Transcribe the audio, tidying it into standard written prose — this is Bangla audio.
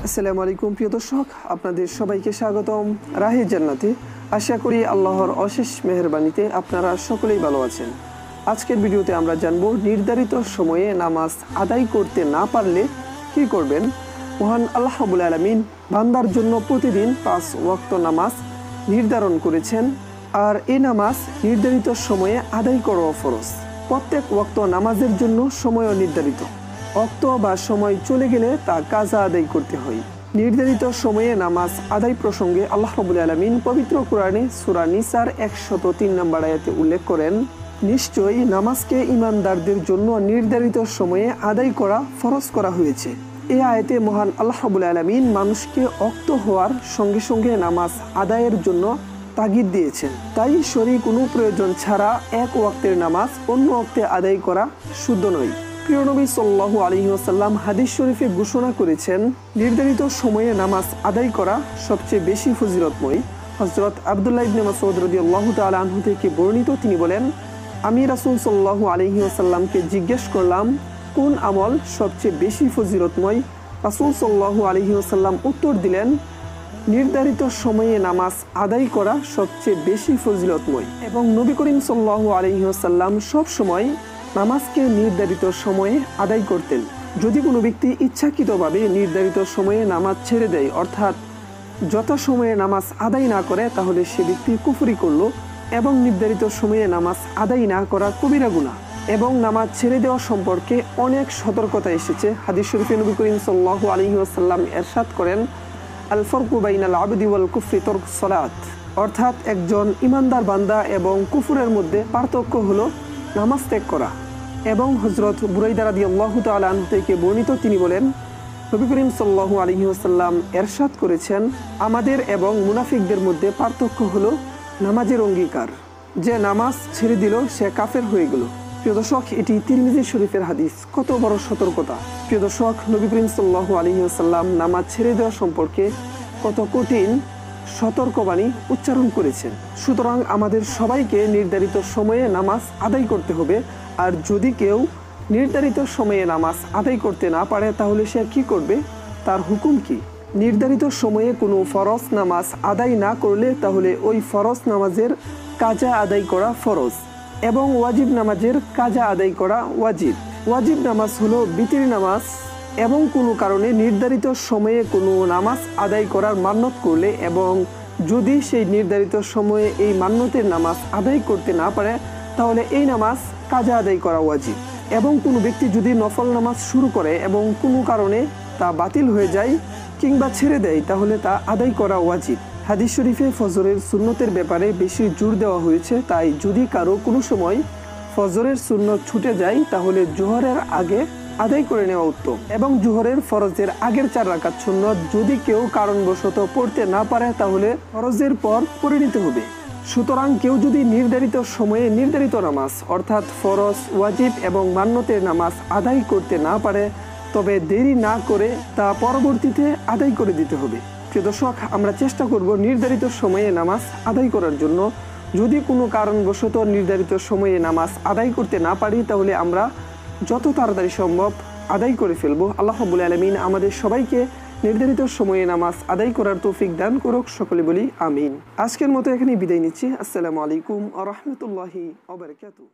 আসসালামু আলাইকুম প্রিয় দর্শক, আপনাদের সবাইকে স্বাগতম রাহে জান্নাতে। আশা করি আল্লাহর অশেষ মেহেরবানিতে আপনারা সকলেই ভালো আছেন। আজকের ভিডিওতে আমরা জানব নির্ধারিত সময়ে নামাজ আদায় করতে না পারলে কি করবেন। মহান আল্লাহ রাব্বুল আলামিন বান্দার জন্য প্রতিদিন 5 ওয়াক্ত নামাজ নির্ধারণ করেছেন, আর এই নামাজ নির্ধারিত সময়ে আদায় করা ফরজ। প্রত্যেক ওয়াক্ত নামাজের জন্য সময়ও নির্ধারিত। ওয়াক্ত বা সময় চলে গেলে তা কাজা আদায় করতে হয়। নির্ধারিত সময়ে নামাজ আদায় প্রসঙ্গে আল্লাহ রাব্বুল আলামিন পবিত্র কোরআনে সূরা নিসার 103 নম্বর আয়াতে উল্লেখ করেন, নিশ্চয়ই নামাজকে ঈমানদারদের জন্য নির্ধারিত সময়ে আদায় করা ফরজ করা হয়েছে। এই আয়াতে মহান আল্লাহ রাব্বুল আলামিন মানুষকে ওয়াক্ত হওয়ার সঙ্গে সঙ্গে নামাজ আদায়ের জন্য তাগিদ দিয়েছেন। তাই শরঈ কোনো প্রয়োজন ছাড়া এক ওয়াক্তের নামাজ অন্য ওয়াক্তে আদায় করা শুদ্ধ নয়। প্রিয় নবী সাল্লাল্লাহু আলাইহি ওয়াসাল্লাম হাদিস শরীফে ঘোষণা করেছেন, নির্ধারিত সময়ে নামাজ আদায় করা সবচেয়ে বেশি ফজিলতময়। হযরত আব্দুল্লাহ ইবনে মাসউদ রাদিয়াল্লাহু তাআলা আনহু থেকে বর্ণিত, তিনি বলেন, আমি রাসূল সাল্লাল্লাহু আলাইহি ওয়াসাল্লামকে জিজ্ঞেস করলাম, কোন আমল সবচেয়ে বেশি ফজিলতময়? রাসূল সাল্লাল্লাহু আলাইহি ওয়াসাল্লাম উত্তর দিলেন, নির্ধারিত সময়ে নামাজ আদায় করা সবচেয়ে বেশি ফজিলতময়। এবং নবী করিম সাল্লাল্লাহু আলাইহি ওয়াসাল্লাম সব সময় নামাজকে নির্ধারিত সময়ে আদায় করতেন। যদি কোনো ব্যক্তি ইচ্ছাকৃতভাবে নির্ধারিত সময়ে নামাজ ছেড়ে দেয়, অর্থাৎ যথাসময়ে নামাজ আদায় না করে, তাহলে সে ব্যক্তি কুফরি করল এবং নির্ধারিত সময়ে নামাজ আদায় না করা কবিরা গুনাহ। এবং নামাজ ছেড়ে দেওয়া সম্পর্কে অনেক সতর্কতা এসেছে। হাদিস শরীফে নবী করিম সাল্লাল্লাহু আলাইহি ওয়াসাল্লাম ইরশাদ করেন, আল ফারকু বাইনাল আবদি ওয়াল কুফরি তারকুস সালাত, অর্থাৎ একজন ঈমানদার বান্দা এবং কুফরের মধ্যে পার্থক্য হলো নামাজ ত্যাগ করা। এবং হযরত বুরাইদা রাদিয়াল্লাহু তাআলা আনহু থেকে বর্ণিত, তিনি বলেন, নবী করিম সাল্লাল্লাহু আলাইহি ওয়াসাল্লাম ইরশাদ করেছেন, আমাদের এবং মুনাফিকদের মধ্যে পার্থক্য হলো নামাজের অঙ্গীকার। যে নামাজ ছেড়ে দিল সে কাফের হয়ে গেল। প্রিয় দর্শক, এটি তিরমিজি শরীফের হাদিস। কত বড় সতর্কতা! প্রিয় দর্শক, নবী করিম সাল্লাল্লাহু আলাইহি ওয়াসাল্লাম নামাজ ছেড়ে দেওয়া সম্পর্কে কত কঠিন সতর্কবাণী উচ্চারণ করেছেন। সুতরাং আমাদের সবাইকে নির্ধারিত সময়ে নামাজ আদায় করতে হবে। আর যদি কেউ নির্ধারিত সময়ে নামাজ আদায় করতে না পারে, তাহলে সে কি করবে? তার হুকুম কি? নির্ধারিত সময়ে কোনো ফরজ নামাজ আদায় না করলে তাহলে ওই ফরজ নামাজের কাজা আদায় করা ফরজ এবং ওয়াজিব নামাজের কাজা আদায় করা ওয়াজিব। ওয়াজিব নামাজ হলো বিতির নামাজ, এবং কোনো কারণে নির্ধারিত সময়ে কোনো নামাজ আদায় করার মান্যত করলে এবং যদি সেই নির্ধারিত সময়ে এই মান্যতের নামাজ আদায় করতে না পারে, তাহলে এই নামাজ কাজা আদায় করা ওয়াজিব। এবং কোনো ব্যক্তি যদি নফল নামাজ শুরু করে এবং কোনো কারণে তা বাতিল হয়ে যায় কিংবা ছেড়ে দেয়, তাহলে তা আদায় করা ওয়াজিব। হাদিস শরীফে ফজরের সুন্নতের ব্যাপারে বেশি জোর দেওয়া হয়েছে। তাই যদি কারো কোনো সময় ফজরের সুন্নত ছুটে যায়, তাহলে জোহরের আগে আদায় করে নেওয়া উত্তম। এবং জোহরের ফরজের আগের 4 রাকাত সুন্নত যদি কেউ কারণবশত পড়তে না পারে, তাহলে ফরজের পর পড়ে নিতে হবে। সুতরাং কেউ যদি নির্ধারিত সময়ে নির্ধারিত নামাজ, অর্থাৎ ফরজ, ওয়াজিব এবং মান্যতের নামাজ আদায় করতে না পারে, তবে দেরি না করে তা পরবর্তীতে আদায় করে দিতে হবে। প্রিয় দর্শক, আমরা চেষ্টা করব নির্ধারিত সময়ে নামাজ আদায় করার জন্য। যদি কোনো কারণবশত নির্ধারিত সময়ে নামাজ আদায় করতে না পারি, তাহলে আমরা যত তাড়াতাড়ি সম্ভব আদায় করে ফেলবো। আল্লাহ রাব্বুল আলামিন আমাদের সবাইকে নির্ধারিত সময়ে নামাজ আদায় করার তৌফিক দান করুক। সকলে বলি আমিন। আজকের মতো এখানেই বিদায় নিচ্ছি। আসসালামু আলাইকুম ওয়া রাহমাতুল্লাহি ওয়া বারাকাতুহু।